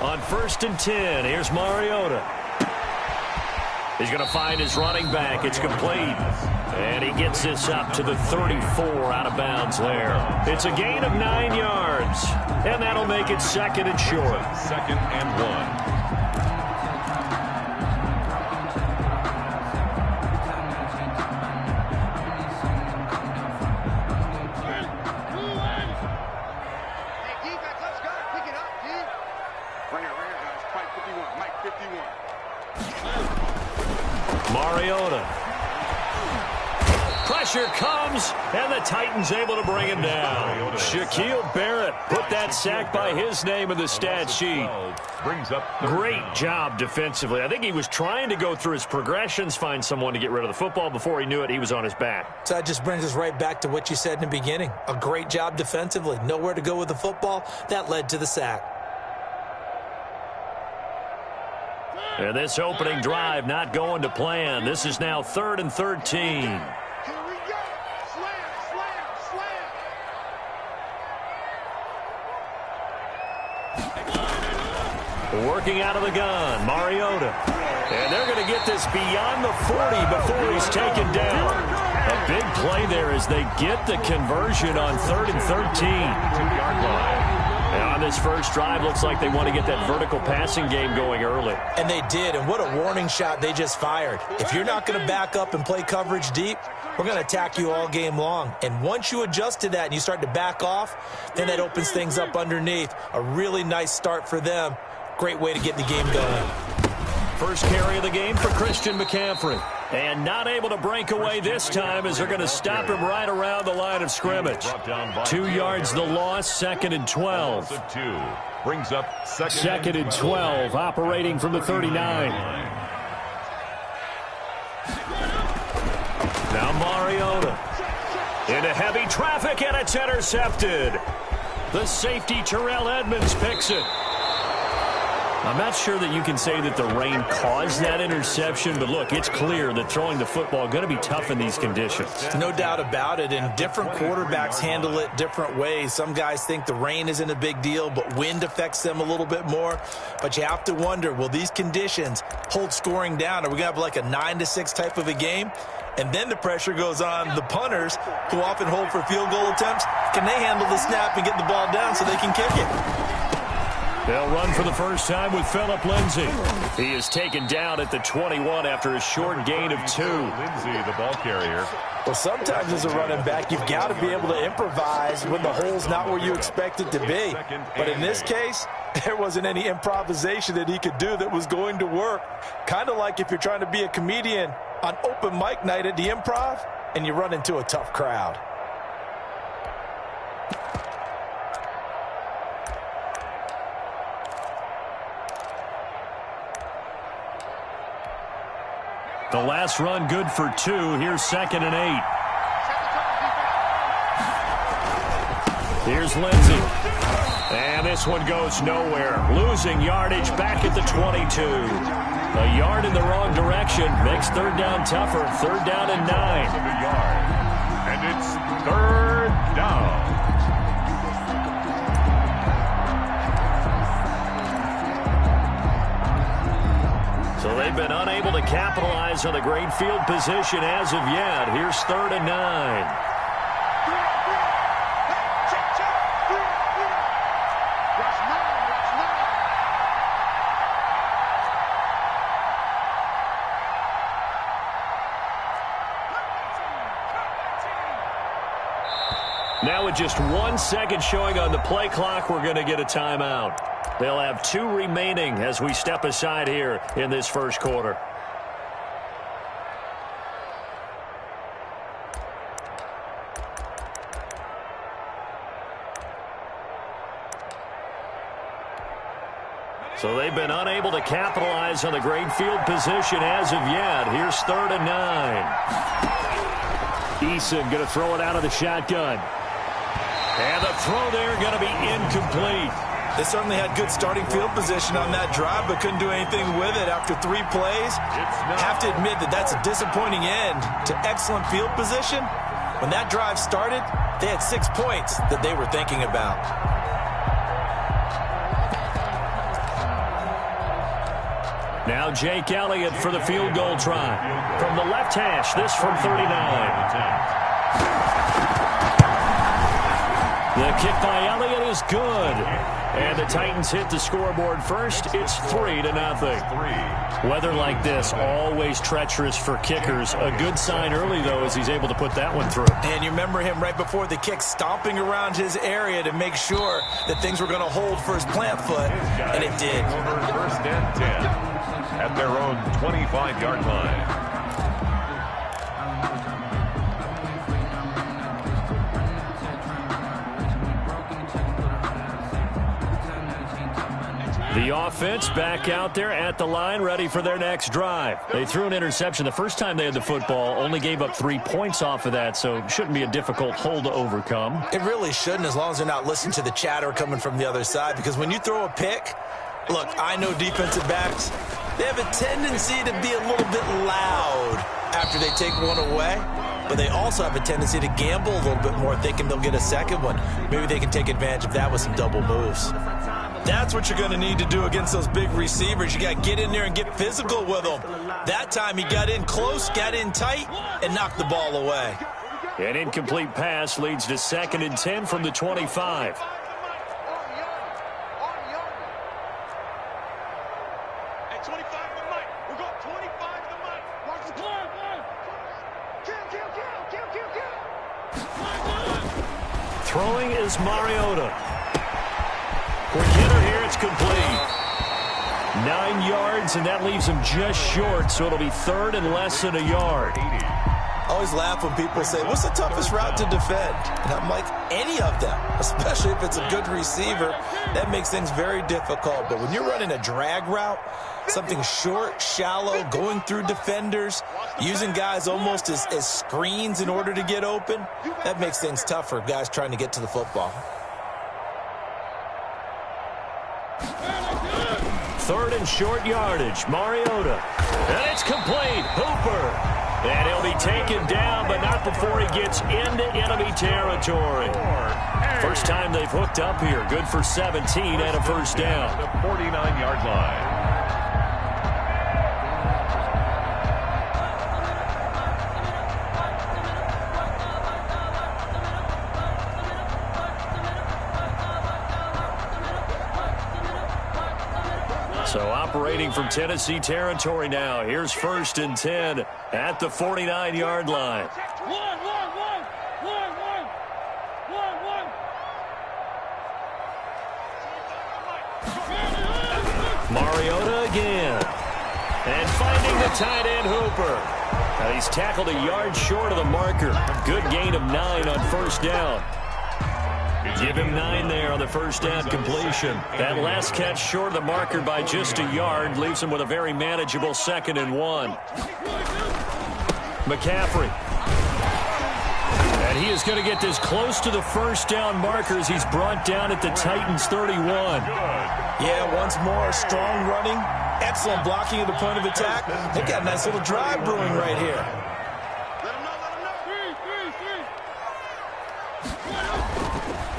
On 1st and 10, here's Mariota. He's going to find his running back. It's complete. And he gets this up to the 34 out of bounds there. It's a gain of 9 yards. And that'll make it 2nd and short. 2nd and 1. Mariota. Pressure comes, and the Titans able to bring him down. Shaquille Barrett put that sack by his name in the stat sheet. Great job defensively. I think he was trying to go through his progressions, find someone to get rid of the football. Before he knew it, he was on his back. So that just brings us right back to what you said in the beginning. A great job defensively. Nowhere to go with the football. That led to the sack. And this opening drive not going to plan. This is now 3rd and 13. Here we go. Slam, slam, slam. Working out of the gun, Mariota. And they're going to get this beyond the 40 before he's taken down. A big play there as they get the conversion on 3rd and 13. 2-yard line. And on this first drive, looks like they want to get that vertical passing game going early. And they did, and what a warning shot they just fired. If you're not going to back up and play coverage deep, we're going to attack you all game long. And once you adjust to that and you start to back off, then that opens things up underneath. A really nice start for them. Great way to get the game going. First carry of the game for Christian McCaffrey. And not able to break away this time as they're going to stop him right around the line of scrimmage. 2 yards the loss, 2nd and 12. Brings up 2nd and 12, operating from the 39. Now Mariota. Into heavy traffic, and it's intercepted. The safety, Terrell Edmonds, picks it. I'm not sure that you can say that the rain caused that interception, but look, it's clear that throwing the football is going to be tough in these conditions. No doubt about it, and different quarterbacks handle it different ways. Some guys think the rain isn't a big deal, but wind affects them a little bit more. But you have to wonder, will these conditions hold scoring down? Are we going to have like a 9-6 type of a game? And then the pressure goes on the punters, who often hold for field goal attempts. Can they handle the snap and get the ball down so they can kick it? They'll run for the first time with Phillip Lindsay. He is taken down at the 21 after a short gain of 2. Lindsay, the ball carrier. Well, sometimes as a running back, you've got to be able to improvise when the hole's not where you expect it to be. But in this case, there wasn't any improvisation that he could do that was going to work. Kind of like if you're trying to be a comedian on open mic night at the Improv and you run into a tough crowd. The last run good for 2. Here's 2nd and 8. Here's Lindsay. And this one goes nowhere. Losing yardage back at the 22. A yard in the wrong direction. Makes 3rd down tougher. 3rd down and 9. And it's 3rd down. So they've been unable to capitalize on the great field position as of yet. Here's 3rd and 9. Now with just 1 second showing on the play clock, we're going to get a timeout. They'll have 2 remaining as we step aside here in this first quarter. So they've been unable to capitalize on the great field position as of yet. Here's 3rd and 9. Eason going to throw it out of the shotgun. And the throw there going to be incomplete. They certainly had good starting field position on that drive, but couldn't do anything with it after 3 plays. Have to admit that that's a disappointing end to excellent field position. When that drive started, they had 6 points that they were thinking about. Now Jake Elliott for the field goal try. From the left hash, this from 39. The kick by Elliott is good. And the Titans hit the scoreboard first. It's 3-0. Weather like this, always treacherous for kickers. A good sign early, though, as he's able to put that one through. And you remember him right before the kick stomping around his area to make sure that things were going to hold for his plant foot, and it did. First and 10 at their own 25-yard line. The offense back out there at the line, ready for their next drive. They threw an interception the first time they had the football, only gave up 3 points off of that, so it shouldn't be a difficult hole to overcome. It really shouldn't, as long as they're not listening to the chatter coming from the other side, because when you throw a pick, look, I know defensive backs, they have a tendency to be a little bit loud after they take one away, but they also have a tendency to gamble a little bit more, thinking they'll get a second one. Maybe they can take advantage of that with some double moves. That's what you're going to need to do against those big receivers. You got to get in there and get physical with them. That time he got in close, got in tight, and knocked the ball away. An incomplete pass leads to 2nd and 10 from the 25. Throwing is Mariota. Quick hitter here, it's complete. 9 yards, and that leaves him just short, so it'll be 3rd and less than a yard. I always laugh when people say, what's the toughest route to defend? And I'm like, any of them, especially if it's a good receiver. That makes things very difficult. But when you're running a drag route, something short, shallow, going through defenders, using guys almost as screens in order to get open, that makes things tough for guys trying to get to the football. 3rd and short yardage, Mariota. And it's complete, Hooper. And he'll be taken down, but not before he gets into enemy territory. First time they've hooked up here. Good for 17 and a first down. The 49-yard line. So operating from Tennessee territory now. Here's 1st and 10 at the 49-yard line. Mariota again. And finding the tight end, Hooper. Now he's tackled a yard short of the marker. Good gain of 9 on first down. Give him 9 there on the first down completion. That last catch short of the marker by just a yard leaves him with a very manageable 2nd and 1. McCaffrey. And he is going to get this close to the first down marker as he's brought down at the Titans 31. Yeah, once more, strong running, excellent blocking at the point of attack. They've got a nice little drive brewing right here.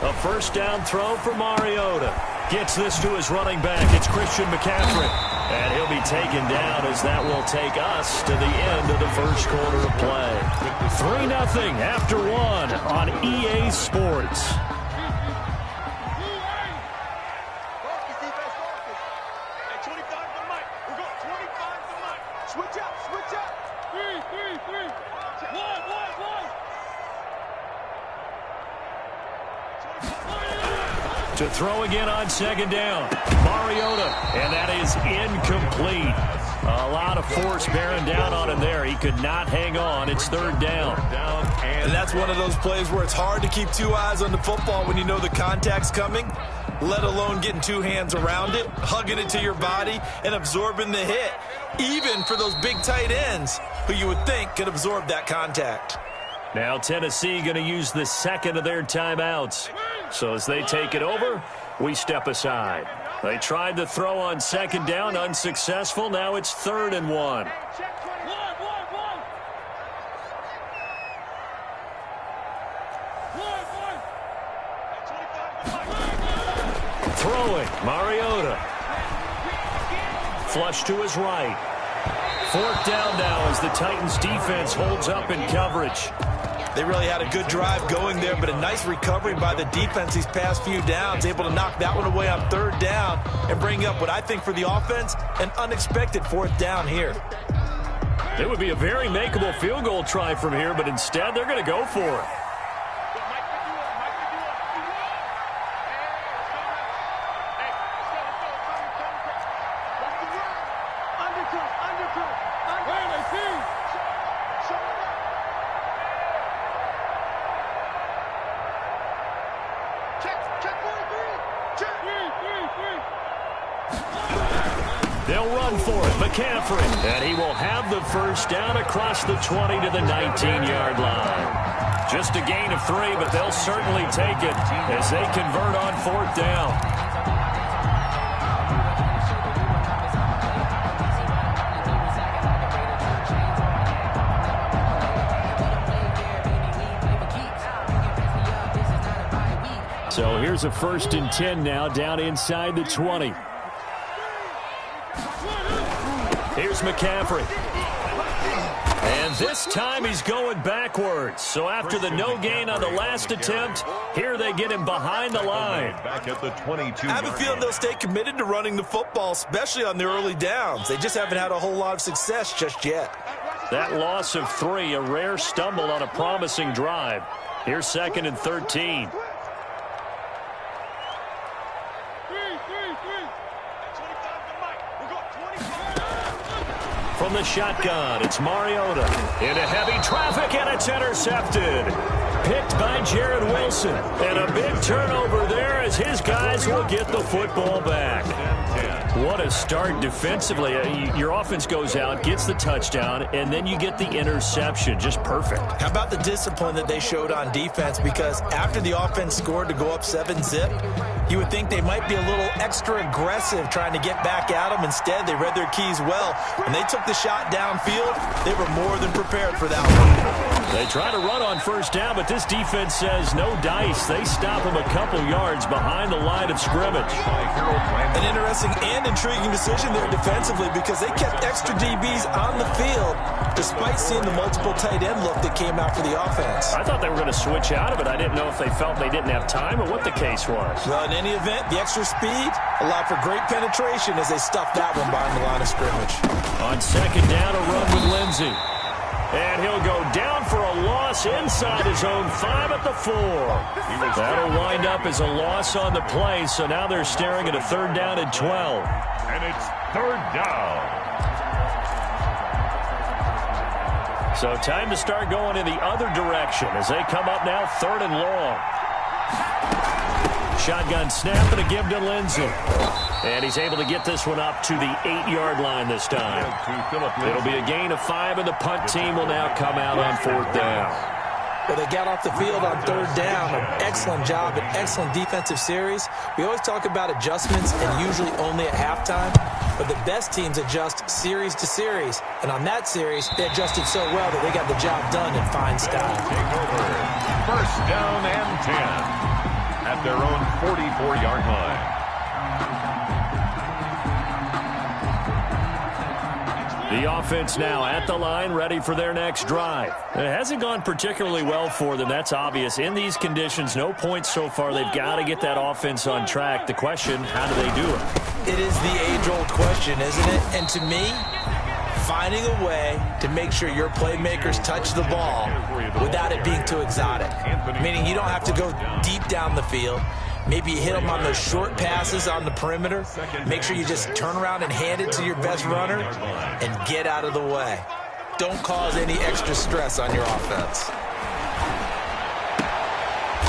A first down throw for Mariota. Gets this to his running back. It's Christian McCaffrey. And he'll be taken down as that will take us to the end of the first quarter of play. 3-0 after 1 on EA Sports. To throw again on 2nd down. Mariota, and that is incomplete. A lot of force bearing down on him there. He could not hang on. It's 3rd down. And that's one of those plays where it's hard to keep 2 eyes on the football when you know the contact's coming, let alone getting 2 hands around it, hugging it to your body, and absorbing the hit, even for those big tight ends who you would think could absorb that contact. Now Tennessee going to use the 2nd of their timeouts. So as they take it over, we step aside. They tried to throw on 2nd down, unsuccessful. Now it's 3rd and 1. Throwing, Mariota. flush to his right. 4th down now as the Titans defense holds up in coverage. They really had a good drive going there, but a nice recovery by the defense these past few downs, able to knock that one away on 3rd down and bring up what I think for the offense, an unexpected 4th down here. It would be a very makeable field goal try from here, but instead they're going to go for it. They'll run for it. McCaffrey. And he will have the 1st down across the 20 to the 19-yard line. Just a gain of 3, but they'll certainly take it as they convert on 4th down. So here's a 1st and 10 now down inside the 20. Here's McCaffrey. And this time he's going backwards. So after the no gain on the last attempt, here they get him behind the line. Back at the 22. I have a feeling they'll stay committed to running the football, especially on the early downs. They just haven't had a whole lot of success just yet. That loss of 3, a rare stumble on a promising drive. Here's 2nd and 13. From the shotgun, it's Mariota. Into heavy traffic, and it's intercepted. Picked by Jared Wilson. And a big turnover there as his guys will get the football back. What a start defensively. Your offense goes out, gets the touchdown, and then you get the interception. Just perfect. How about the discipline that they showed on defense? Because after the offense scored to go up 7-zip, you would think they might be a little extra aggressive trying to get back at them. Instead, they read their keys well. When they took the shot downfield, they were more than prepared for that one. They try to run on 1st down, but this defense says no dice. They stop them a couple yards behind the line of scrimmage. An interesting and intriguing decision there defensively because they kept extra DBs on the field despite seeing the multiple tight end look that came out for the offense. I thought they were going to switch out of it. I didn't know if they felt they didn't have time or what the case was. Well, in any event, the extra speed allowed for great penetration as they stuffed that one behind the line of scrimmage. On 2nd down, a run with Lindsey. And he'll go down for a loss inside his own 5 at the 4. That'll wind up as a loss on the play, so now they're staring at a 3rd down and 12. And it's 3rd down. So time to start going in the other direction as they come up now 3rd and long. Shotgun snap and a give to Lindsey. And he's able to get this one up to the 8-yard line this time. It'll be a gain of 5, and the punt team will now come out on 4th down. Well, they got off the field on 3rd down. An excellent job, an excellent defensive series. We always talk about adjustments and usually only at halftime, but the best teams adjust series to series. And on that series, they adjusted so well that they got the job done in fine style. Take over. 1st down and 10 at their own 44-yard line. The offense now at the line, ready for their next drive. It hasn't gone particularly well for them. That's obvious. In these conditions, no points so far. They've got to get that offense on track. The question, how do they do it? It is the age-old question, isn't it? And to me, finding a way to make sure your playmakers touch the ball without it being too exotic. Meaning you don't have to go deep down the field. Maybe you hit them on those short passes on the perimeter. Make sure you just turn around and hand it to your best runner and get out of the way. Don't cause any extra stress on your offense.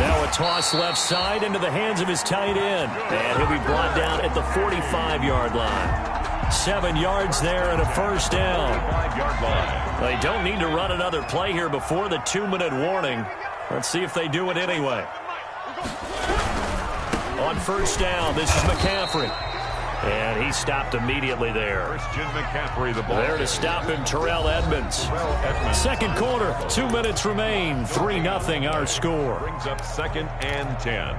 Now a toss left side into the hands of his tight end. And he'll be brought down at the 45-yard line. 7 yards there and a 1st down. They don't need to run another play here before the 2-minute warning. Let's see if they do it anyway. On 1st down, this is McCaffrey. And he stopped immediately there. Christian McCaffrey, the ball. There to stop him, Terrell Edmonds. 2nd quarter, 2 minutes remain. 3-0 our score. Brings up 2nd and 10.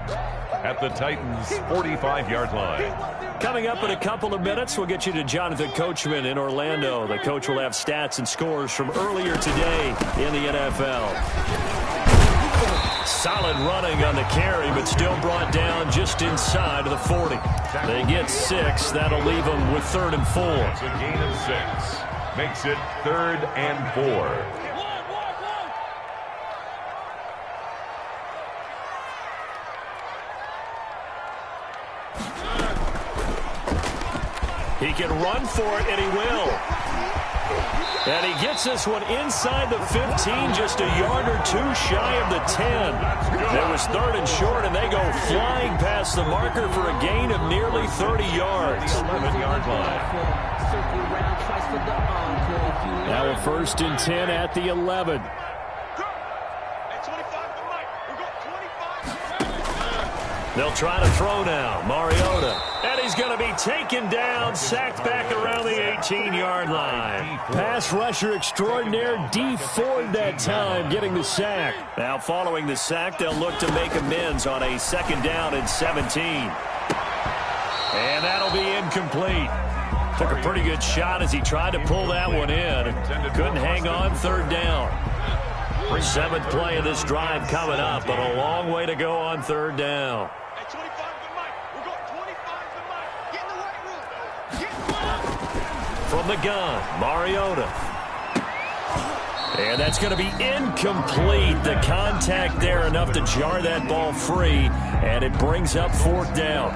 at the Titans' 45-yard line. Coming up in a couple of minutes, we'll get you to Jonathan Coachman in Orlando. The coach will have stats and scores from earlier today in the NFL. Solid running on the carry, but still brought down just inside of the 40. They get 6. That'll leave them with 3rd and 4. It's a gain of 6. Makes it 3rd and 4. He can run for it, and he will. And he gets this one inside the 15, just a yard or 2 shy of the 10. It was 3rd and short, and they go flying past the marker for a gain of nearly 30 yards. 11-yard line. Now a 1st and 10 at the 11. They'll try to throw now. Mariota. And he's going to be taken down, sacked back around the 18-yard line. Pass rusher extraordinaire, D. Ford that time, getting the sack. Now following the sack, they'll look to make amends on a 2nd down and 17. And that'll be incomplete. Took a pretty good shot as he tried to pull that one in. Couldn't hang on 3rd down. 7th play of this drive coming up, but a long way to go on 3rd down. From the gun, Mariota. And that's going to be incomplete. The contact there enough to jar that ball free, and it brings up 4th down.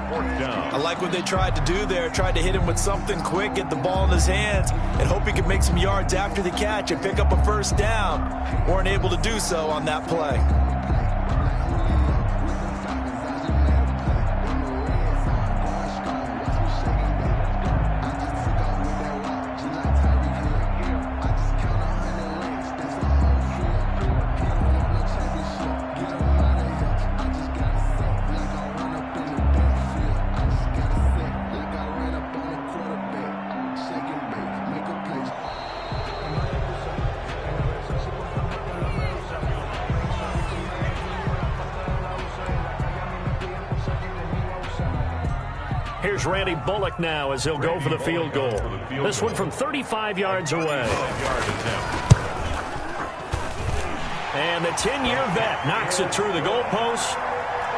I like what they tried to do there. Tried to hit him with something quick, get the ball in his hands, and hope he could make some yards after the catch and pick up a 1st down. Weren't able to do so on that play. Here's Randy Bullock now as he'll go for the field goal. This one from 35 yards away. And the 10-year vet knocks it through the goalpost.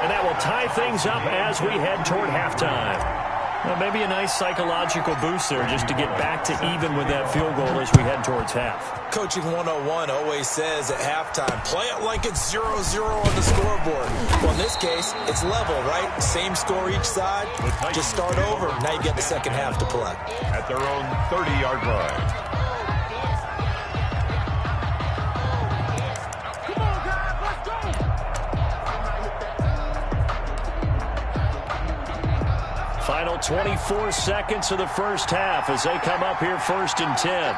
And that will tie things up as we head toward halftime. Well, maybe a nice psychological boost there just to get back to even with that field goal as we head towards half. Coaching 101 always says at halftime, play it like it's 0-0 on the scoreboard. Well, in this case, it's level, right? Same score each side. Just start over. Now you get the second half to play. At their own 30-yard line. Final 24 seconds of the first half as they come up here 1st and 10.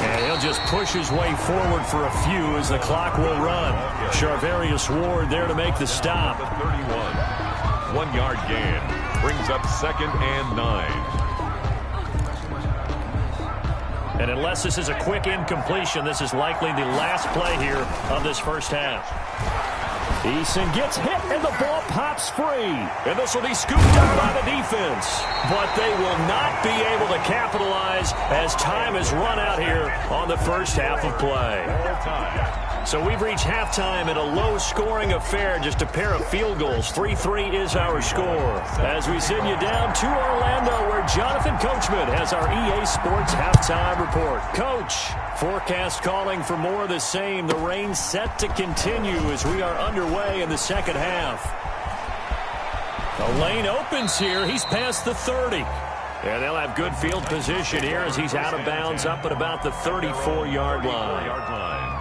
And he'll just push his way forward for a few as the clock will run. Charvarius Ward there to make the stop. 31. 1-yard gain. Brings up 2nd and 9. And unless this is a quick incompletion, this is likely the last play here of this first half. Eason gets hit, and the ball pops free. And this will be scooped up by the defense. But they will not be able to capitalize as time has run out here on the first half of play. So we've reached halftime in a low-scoring affair, just a pair of field goals. 3-3 is our score. As we send you down to Orlando, where Jonathan Coachman has our EA Sports halftime report. Coach, forecast calling for more of the same. The rain set to continue as we are underway in the second half. The lane opens here. He's past the 30. And they'll have good field position here as he's out of bounds up at about the 34-yard line.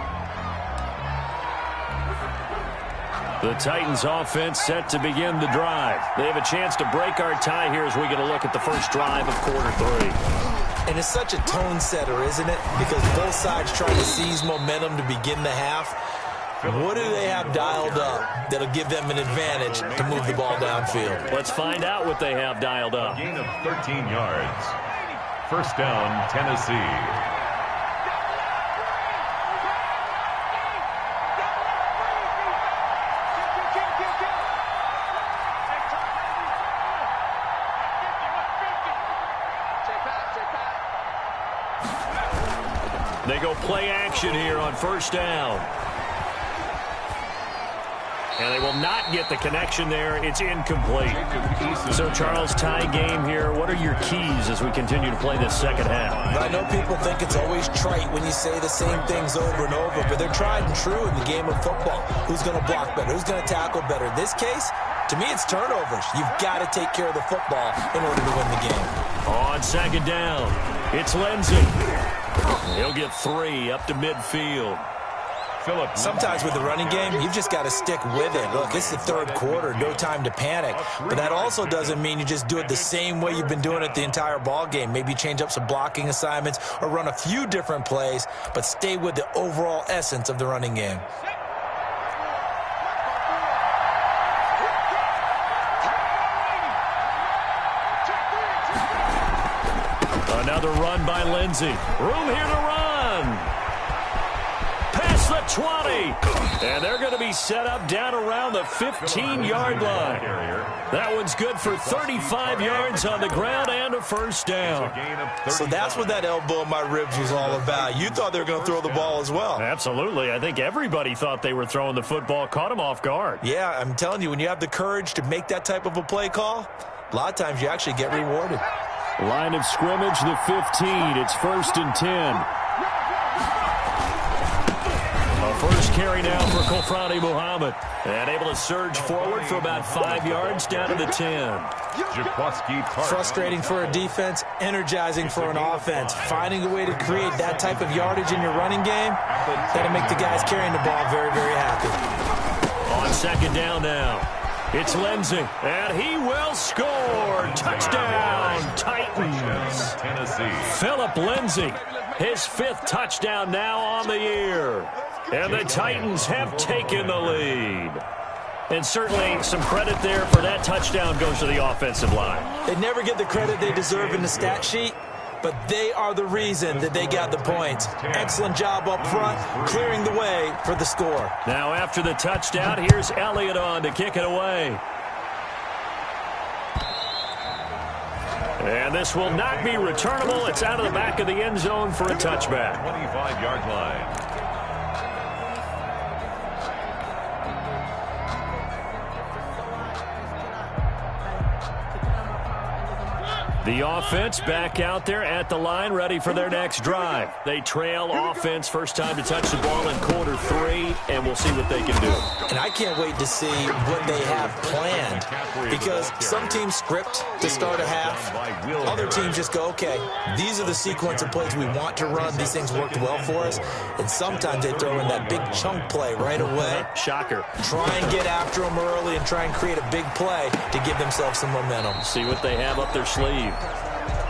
The Titans offense set to begin the drive. They have a chance to break our tie here as we get a look at the first drive of quarter 3. And it's such a tone setter, isn't it? Because both sides trying to seize momentum to begin the half. What do they have dialed up that'll give them an advantage to move the ball downfield? Let's find out what they have dialed up. Gain of 13 yards. 1st down, Tennessee. They go play action here on first down. And they will not get the connection there. It's incomplete. So, Charles, tie game here. What are your keys as we continue to play this second half? I know people think it's always trite when you say the same things over and over, but they're tried and true in the game of football. Who's going to block better? Who's going to tackle better? In this case, to me, it's turnovers. You've got to take care of the football in order to win the game. On second down, it's Lindsey. He'll get 3 up to midfield. Sometimes with the running game, you've just got to stick with it. Look, it's the third quarter, no time to panic. But that also doesn't mean you just do it the same way you've been doing it the entire ball game. Maybe change up some blocking assignments or run a few different plays, but stay with the overall essence of the running game. Another run by Lindsey. Room here to run. Past the 20. And they're going to be set up down around the 15-yard line. That one's good for 35 yards on the ground and a first down. So that's what that elbow in my ribs was all about. You thought they were going to throw the ball as well. Absolutely. I think everybody thought they were throwing the football. Caught him off guard. Yeah, I'm telling you, when you have the courage to make that type of a play call, a lot of times you actually get rewarded. Line of scrimmage, the 15. It's 1st and 10. First carry now for Kofrani Muhammad. And able to surge forward for about 5 yards down to the 10. Frustrating for a defense, energizing for an offense. Finding a way to create that type of yardage in your running game, that'll make the guys carrying the ball very, very happy. On second down now, it's Lindsey. And he will score. Touchdown, Titans. Philip Lindsey, his 5th touchdown now on the year. And the Titans have taken the lead. And certainly some credit there for that touchdown goes to the offensive line. They never get the credit they deserve in the stat sheet, but they are the reason that they got the points. Excellent job up front, clearing the way for the score. Now after the touchdown, here's Elliott on to kick it away. And this will not be returnable. It's out of the back of the end zone for a touchback. 25-yard line. The offense back out there at the line, ready for their next drive. They trail offense, first time to touch the ball in quarter 3, and we'll see what they can do. And I can't wait to see what they have planned, because some teams script to start a half. Other teams just go, okay, these are the sequence of plays we want to run. These things worked well for us. And sometimes they throw in that big chunk play right away. Shocker. Try and get after them early and try and create a big play to give themselves some momentum. See what they have up their sleeve.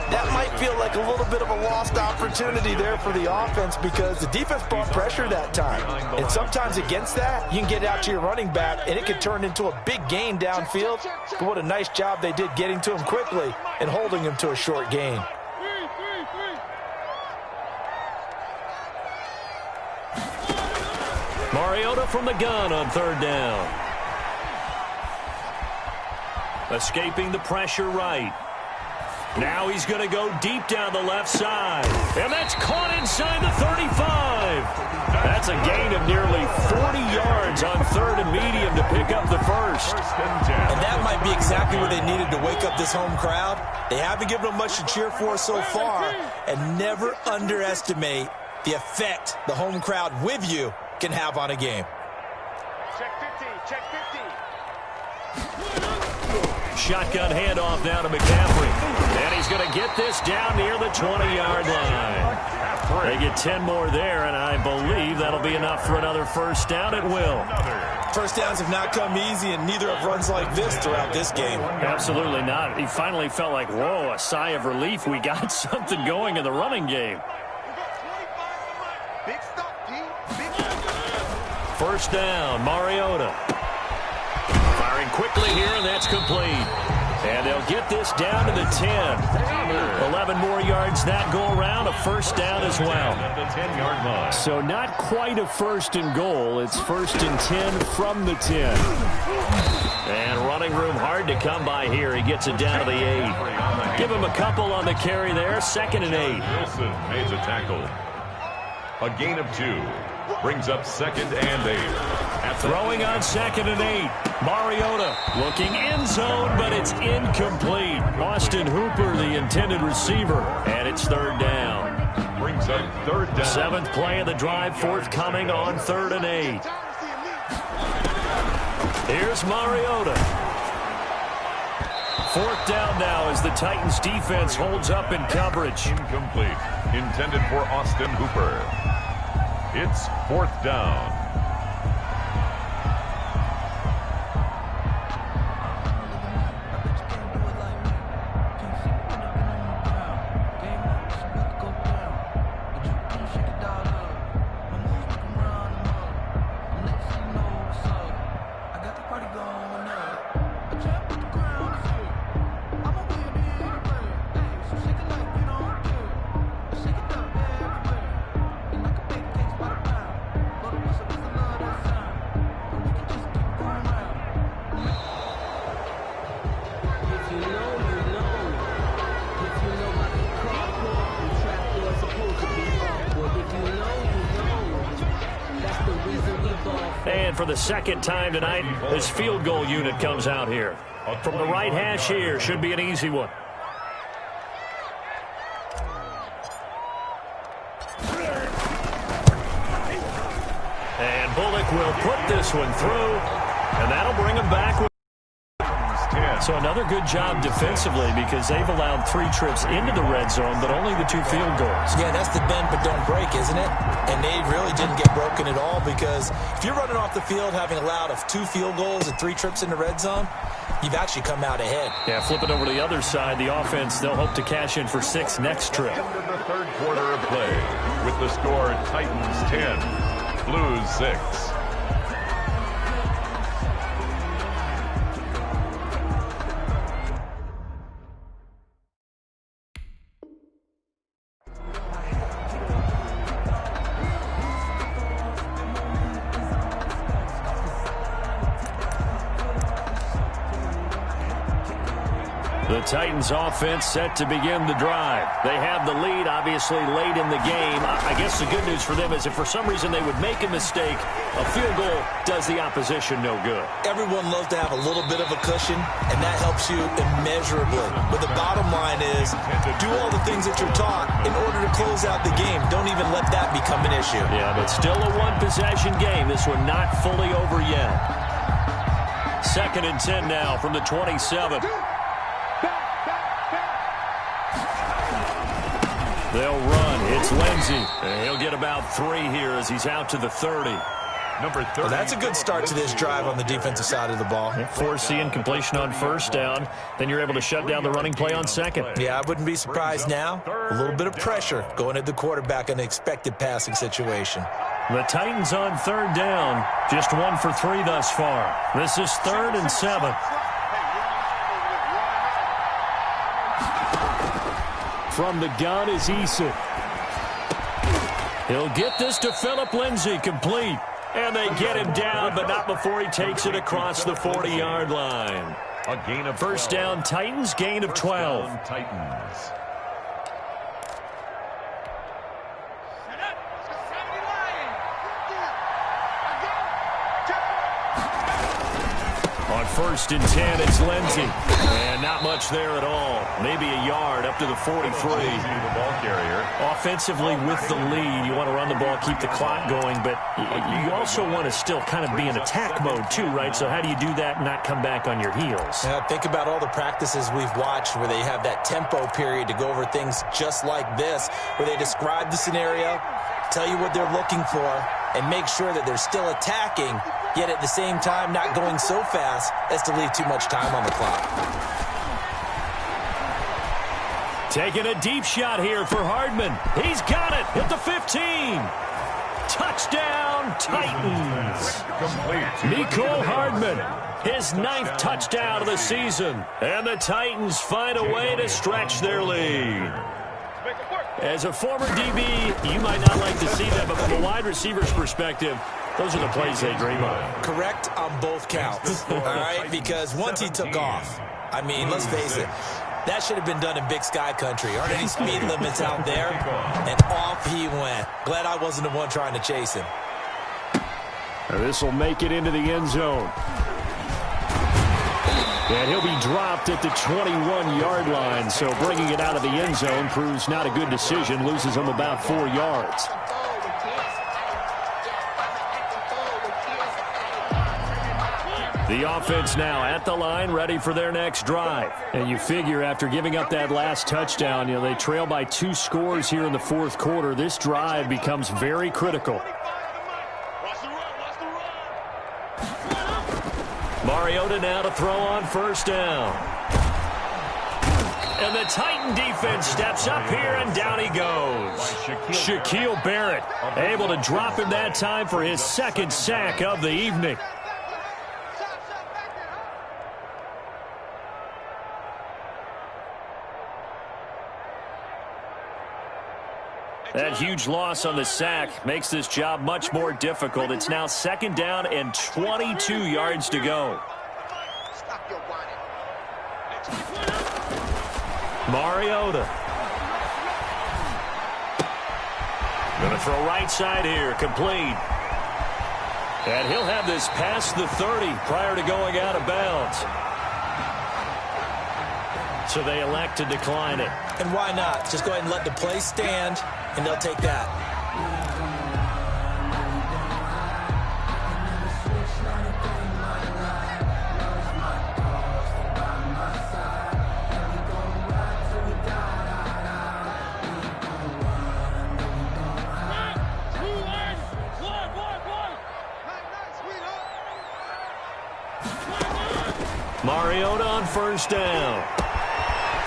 That might feel like a little bit of a lost opportunity there for the offense, because the defense brought pressure that time. And sometimes against that, you can get out to your running back, and it could turn into a big gain downfield. But what a nice job they did getting to him quickly and holding him to a short gain. Mariota from the gun on third down. Escaping the pressure right. Now he's going to go deep down the left side. And that's caught inside the 35. That's a gain of nearly 40 yards on 3rd and medium to pick up the first. And that might be exactly what they needed to wake up this home crowd. They haven't given them much to cheer for so far. And never underestimate the effect the home crowd with you can have on a game. Check 50, check 50. Shotgun handoff now to McCaffrey. And he's going to get this down near the 20-yard line. They get 10 more there, and I believe that'll be enough for another first down. It will. First downs have not come easy, and neither have runs like this throughout this game. Absolutely not. He finally felt like, whoa, a sigh of relief. We got something going in the running game. Big stop, D. Big stop. First down, Mariota. Firing quickly here, and that's complete. And they'll get this down to the 10. 11 more yards that go around, a first down as well. So not quite a 1st and goal. It's 1st and 10 from the 10. And Running room hard to come by here. He gets it down to the 8. Give him a couple on the carry there. 2nd and 8. Wilson made the tackle. A gain of 2. Brings up 2nd and 8. Throwing on 2nd and 8. Mariota looking end zone, but it's incomplete. Austin Hooper, the intended receiver, and it's 3rd down. Brings up 3rd down. 7th play of the drive, forthcoming on 3rd and 8. Here's Mariota. 4th down now as the Titans defense holds up in coverage. Incomplete. Intended for Austin Hooper. It's 4th down. And for the 2nd time tonight, this field goal unit comes out here. From the right hash here, should be an easy one. And Bullock will put this one through, and that'll bring him back. So another good job defensively because they've allowed 3 trips into the red zone, but only the 2 field goals. Yeah, that's the bend but don't break, isn't it? And they really didn't get broken at all because if you're running off the field having allowed 2 field goals and 3 trips in the red zone, you've actually come out ahead. Yeah, flip it over to the other side. The offense, they'll hope to cash in for 6 next trip. End of the 3rd quarter of play with the score Titans 10, Blues 6. The Titans offense set to begin the drive. They have the lead, obviously, late in the game. I guess the good news for them is if for some reason they would make a mistake, a field goal does the opposition no good. Everyone loves to have a little bit of a cushion, and that helps you immeasurably. But the bottom line is do all the things that you're taught in order to close out the game. Don't even let that become an issue. Yeah, but still a one-possession game. This one not fully over yet. 2nd and 10 now from the 27. They'll run. It's Lindsey. And he'll get about 3 here as he's out to the 30. Number 30. Well, that's a good start to this drive on the defensive side of the ball. Force the incompletion on 1st down. Then you're able to shut down the running play on 2nd. Yeah, I wouldn't be surprised now. A little bit of pressure going at the quarterback in an expected passing situation. The Titans on 3rd down. Just 1 for 3 thus far. This is 3rd and 7. From the gun is Eason. He'll get this to Phillip Lindsay, complete. And they get him down, but not before he takes it across the 40-yard line. A gain of 1st down Titans, gain of 12. Titans. On 1st and 10, it's Lindsey. And not much there at all. Maybe a yard up to the 43. The ball carrier. Offensively with the lead, you want to run the ball, keep the clock going, but you also want to still kind of be in attack mode too, right? So how do you do that and not come back on your heels? Yeah, think about all the practices we've watched where they have that tempo period to go over things just like this, where they describe the scenario, tell you what they're looking for, and make sure that they're still attacking, yet at the same time not going so fast as to leave too much time on the clock. Taking a deep shot here for Hardman. He's got it at the 15. Touchdown, Titans. Mecole Hardman, his 9th touchdown of the season. And the Titans find a way to stretch their lead. As a former DB, you might not like to see that, but from a wide receiver's perspective, Those are the plays they dream of. Correct on both counts, all right? Because once he took off, I mean, let's face it, that should have been done in Big Sky country. Aren't any speed limits out there? And off he went. Glad I wasn't the one trying to chase him. This will make it into the end zone. And he'll be dropped at the 21-yard line. So bringing it out of the end zone proves not a good decision. Loses him about 4 yards. The offense now at the line, ready for their next drive. And you figure after giving up that last touchdown, they trail by 2 scores here in the fourth quarter. This drive becomes very critical. Mariota now to throw on first down. And the Titan defense steps up here, and down he goes. Shaquille Barrett able to drop him that time for his second sack of the evening. That huge loss on the sack makes this job much more difficult. It's now second down and 22 yards to go. Mariota. Going to throw right side here, complete. And he'll have this past the 30 prior to going out of bounds. So they elect to decline it. And why not? Just go ahead and let the play stand, and they'll take that. Mariota on first down.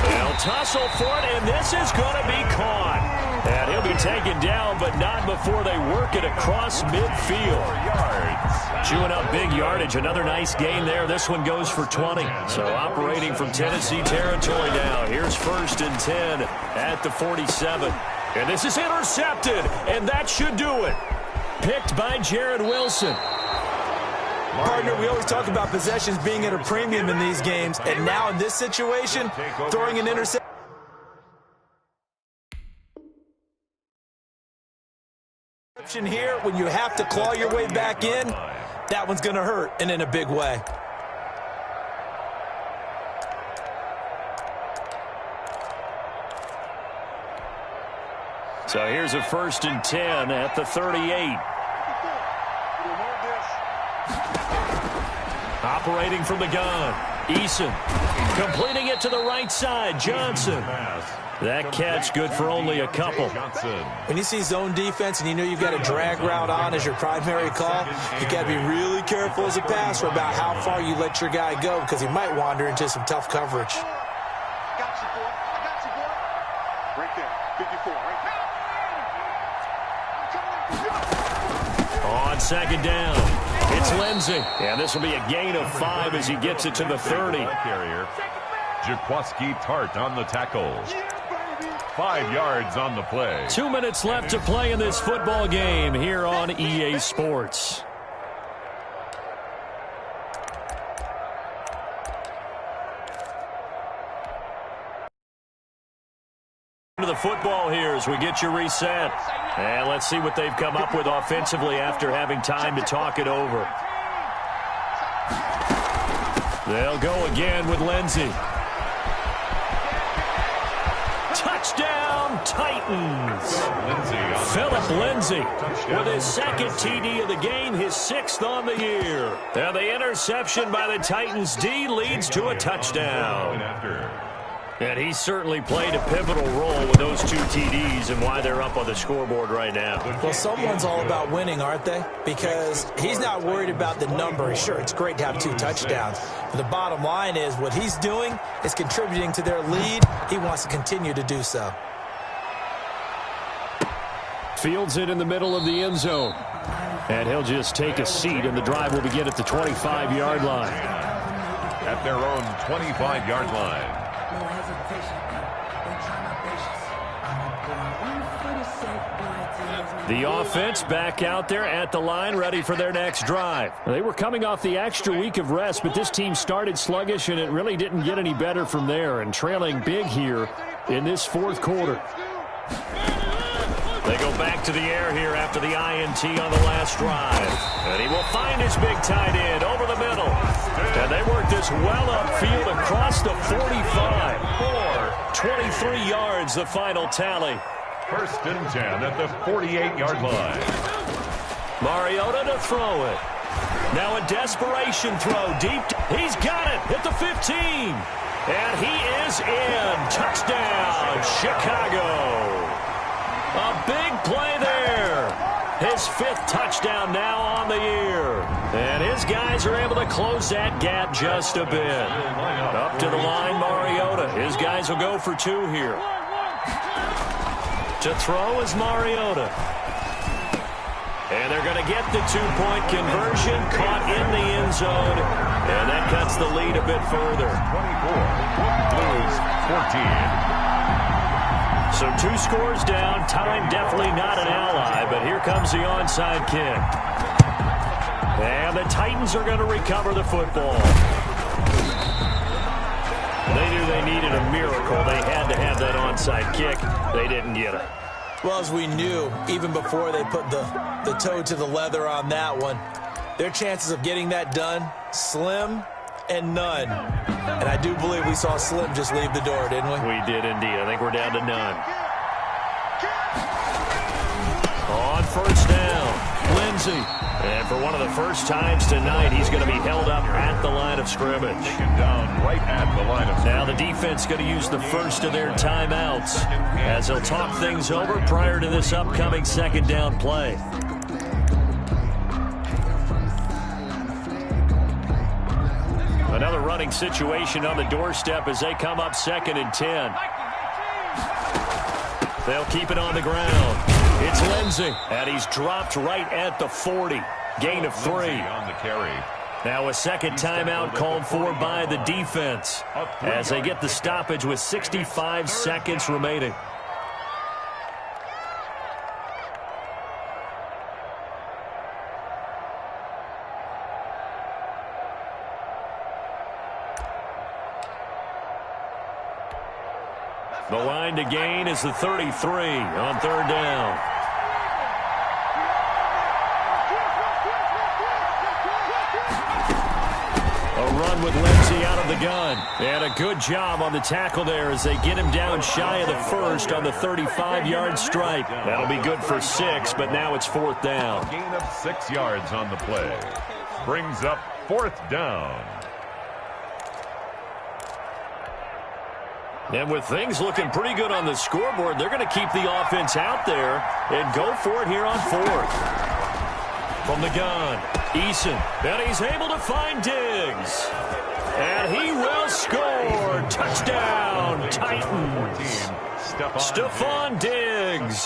They'll tussle for it, and this is going to be caught. And he'll be taken down, but not before they work it across midfield. Chewing up big yardage. Another nice gain there. This one goes for 20. So operating from Tennessee territory now. Here's first and 10 at the 47. And this is intercepted, and that should do it. Picked by Jared Wilson. Partner, we always talk about possessions being at a premium in these games, and now in this situation, throwing an interception here when you have to claw your way back in, that one's going to hurt, and in a big way. So here's a first and 10 at the 38. Operating from the gun, Eason completing it to the right side. Johnson. That catch good for only a couple. When you see zone defense and you know you've got a drag route on as your primary call, you got to be really careful as a passer about how far you let your guy go, because he might wander into some tough coverage. Got you, boy. I got you, boy. Right there. 54, right there. On second down. It's Lindsey. And this will be a gain of 5 as he gets it to the 30. Jaquaski Tart on the tackle. 5 yards on the play. 2 minutes left to play in this football game here on EA Sports. To the football here as we get you reset. And let's see what they've come up with offensively after having time to talk it over. They'll go again with Lindsey. Touchdown, Titans. Philip Lindsey with his second TD of the game, his 6th on the year. And the interception by the Titans D leads to a touchdown. And he certainly played a pivotal role with those 2 TDs and why they're up on the scoreboard right now. Well, someone's all about winning, aren't they? Because he's not worried about the number. Sure, it's great to have 2 touchdowns. But the bottom line is what he's doing is contributing to their lead. He wants to continue to do so. Fields it in the middle of the end zone. And he'll just take a seat, and the drive will begin at the 25-yard line. At their own 25-yard line. The offense back out there at the line, ready for their next drive. They were coming off the extra week of rest, but this team started sluggish, and it really didn't get any better from there, and trailing big here in this fourth quarter. They go back to the air here after the INT on the last drive. And he will find his big tight end over the middle. And they work this well upfield across the 45. 23 yards, the final tally. First and 10 at the 48-yard line. Mariota to throw it. Now a desperation throw deep. He's got it at the 15. And he is in. Touchdown, Chicago. A big play there. His 5th touchdown now on the year. And his guys are able to close that gap just a bit. Up to the line, Mariota. His guys will go for 2 here. To throw is Mariota. And they're going to get the 2-point conversion. Caught in the end zone. And that cuts the lead a bit further. 24. Blues 14. So 2 scores down. Time definitely not an ally, but here comes the onside kick. And the Titans are going to recover the football. They knew they needed a miracle. They had to have that onside kick. They didn't get it. Well, as we knew, even before they put the toe to the leather on that one, their chances of getting that done, slim and none. And I do believe we saw Slim just leave the door, didn't we? We did indeed. I think we're down to none. On first down, Lindsey. And for one of the first times tonight, he's going to be held up at the line of scrimmage. Taken down right at the line of scrimmage. Now the defense going to use the first of their timeouts as they'll talk things over prior to this upcoming second down play. Another running situation on the doorstep as they come up 2nd and 10. They'll keep it on the ground. It's Lindsey, and he's dropped right at the 40. Gain of 3. On the carry. Now a second timeout called for by the defense as they get the stoppage with 65 seconds remaining. The line to gain is the 33 on 3rd down. A run with Lindsey out of the gun. And a good job on the tackle there as they get him down shy of the first on the 35-yard stripe. That'll be good for 6, but now it's 4th down. Gain of 6 yards on the play. Brings up 4th down. And with things looking pretty good on the scoreboard, they're going to keep the offense out there and go for it here on 4th. From the gun, Eason, and he's able to find Diggs. And he will score. Touchdown, Titans. Stephon Diggs.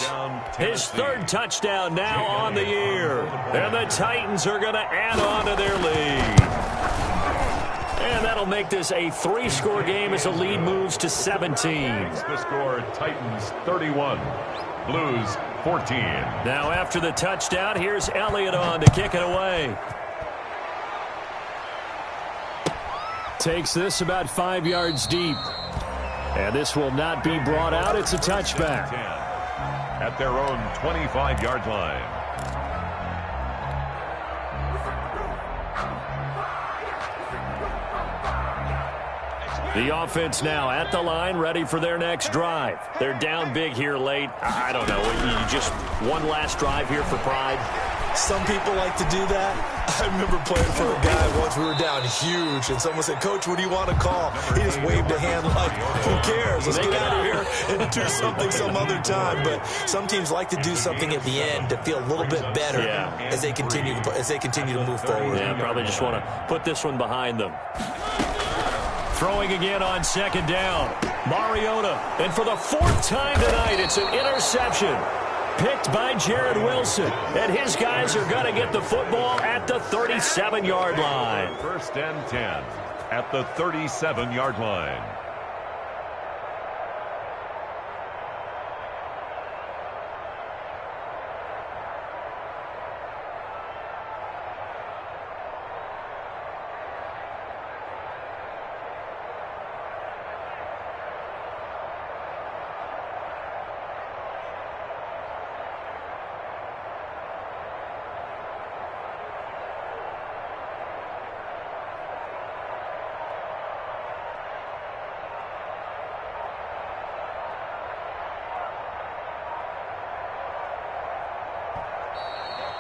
His 3rd touchdown now on the year. And the Titans are going to add on to their lead. And that'll make this a 3-score game as the lead moves to 17. The score, Titans 31, Blues 14. Now after the touchdown, here's Elliott on to kick it away. Takes this about 5 yards deep. And this will not be brought out. It's a touchback. At their own 25-yard line. The offense now at the line, ready for their next drive. They're down big here late. I don't know. You just one last drive here for pride. Some people like to do that. I remember playing for a guy once. We were down huge, and someone said, "Coach, what do you want to call?" He just waved a hand like, "Who cares? Let's get out of here and do something some other time." But some teams like to do something at the end to feel a little bit better as they continue to move forward. Yeah, probably just want to put this one behind them. Throwing again on 2nd down. Mariota. And for the 4th time tonight, it's an interception. Picked by Jared Wilson. And his guys are going to get the football at the 37-yard line. 1st and 10 at the 37-yard line.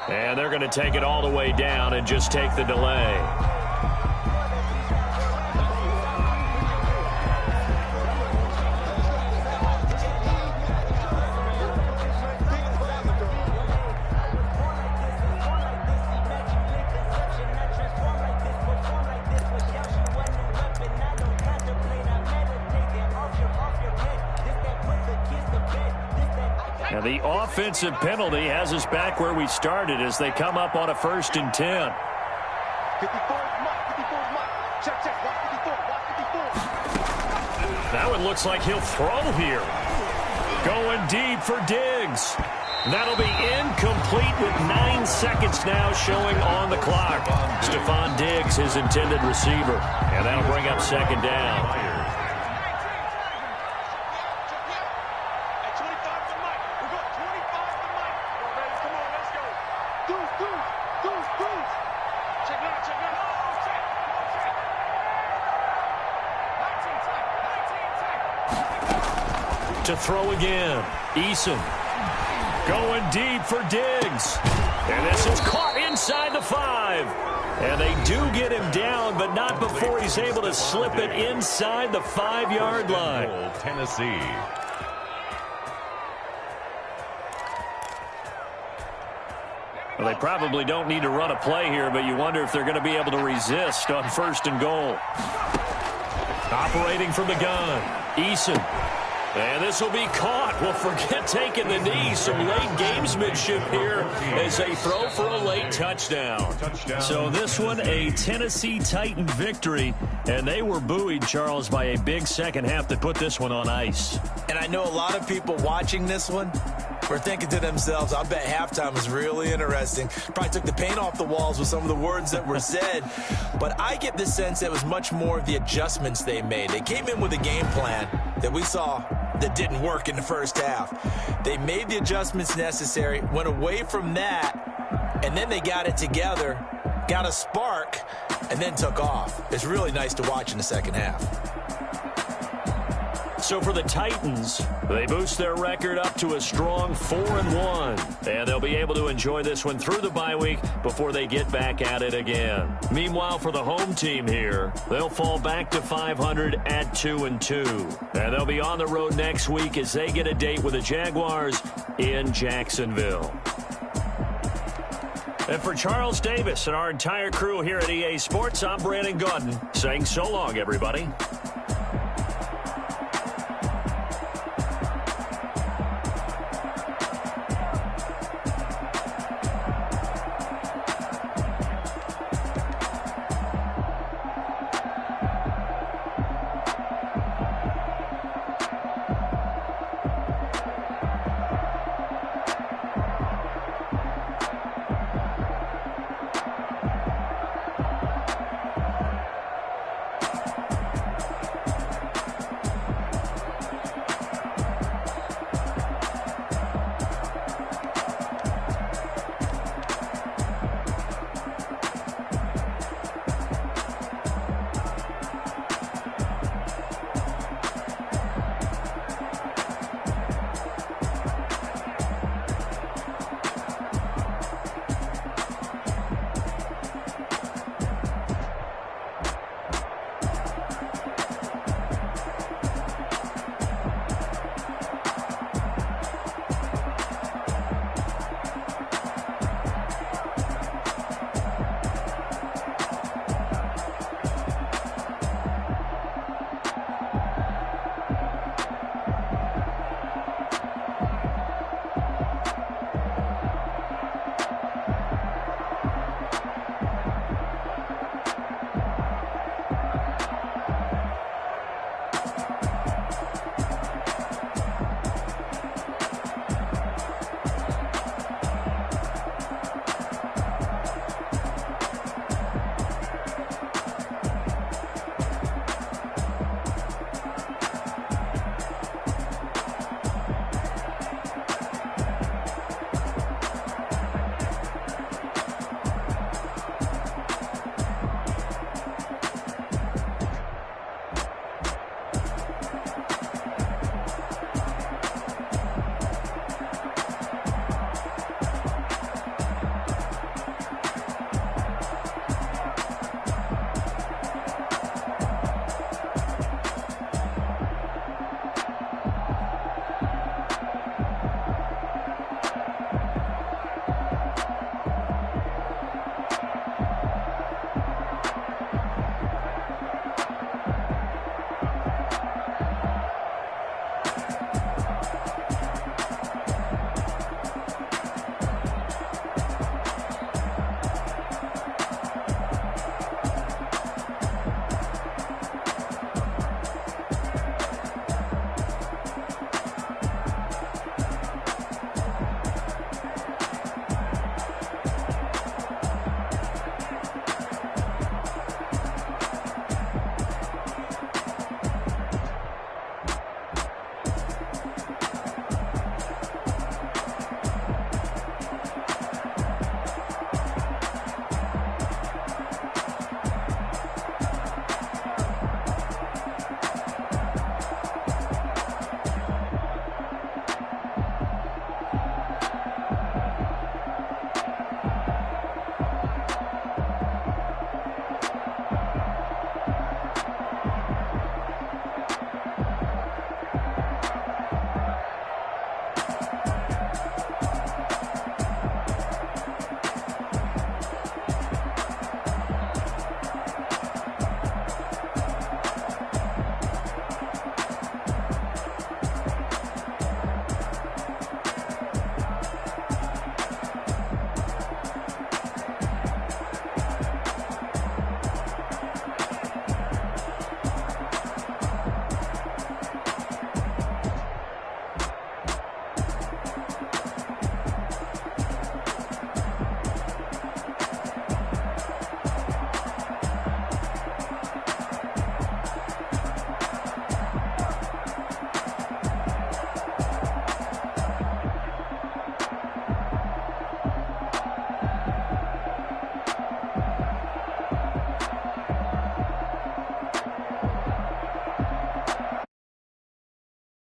And they're going to take it all the way down and just take the delay. And the offensive penalty has us back where we started as they come up on a 1st and 10. 54 mark. Check, watch 54. That one looks like he'll throw here. Going deep for Diggs. That'll be incomplete with 9 seconds now showing on the clock. Stephon Diggs, his intended receiver. And that'll bring up 2nd down. To throw again. Eason going deep for Diggs. And this is caught inside the 5. And they do get him down, but not before he's able to slip it inside the 5-yard line. Tennessee. Well, they probably don't need to run a play here, but you wonder if they're going to be able to resist on 1st and goal. Operating from the gun. Eason. And this will be caught. Well, forget taking the knee. Some late gamesmanship here as they throw for a late touchdown. So this one, a Tennessee Titan victory. And they were buoyed, Charles, by a big second half that put this one on ice. And I know a lot of people watching this one were thinking to themselves, I bet halftime was really interesting. Probably took the paint off the walls with some of the words that were said. But I get the sense that it was much more of the adjustments they made. They came in with a game plan that we saw that didn't work in the first half. They made the adjustments necessary, went away from that, and then they got it together, got a spark, and then took off. It's really nice to watch in the second half. So for the Titans, they boost their record up to a strong 4-1. And they'll be able to enjoy this one through the bye week before they get back at it again. Meanwhile, for the home team here, they'll fall back to 500 at 2-2. And they'll be on the road next week as they get a date with the Jaguars in Jacksonville. And for Charles Davis and our entire crew here at EA Sports, I'm Brandon Gaudin saying so long, everybody.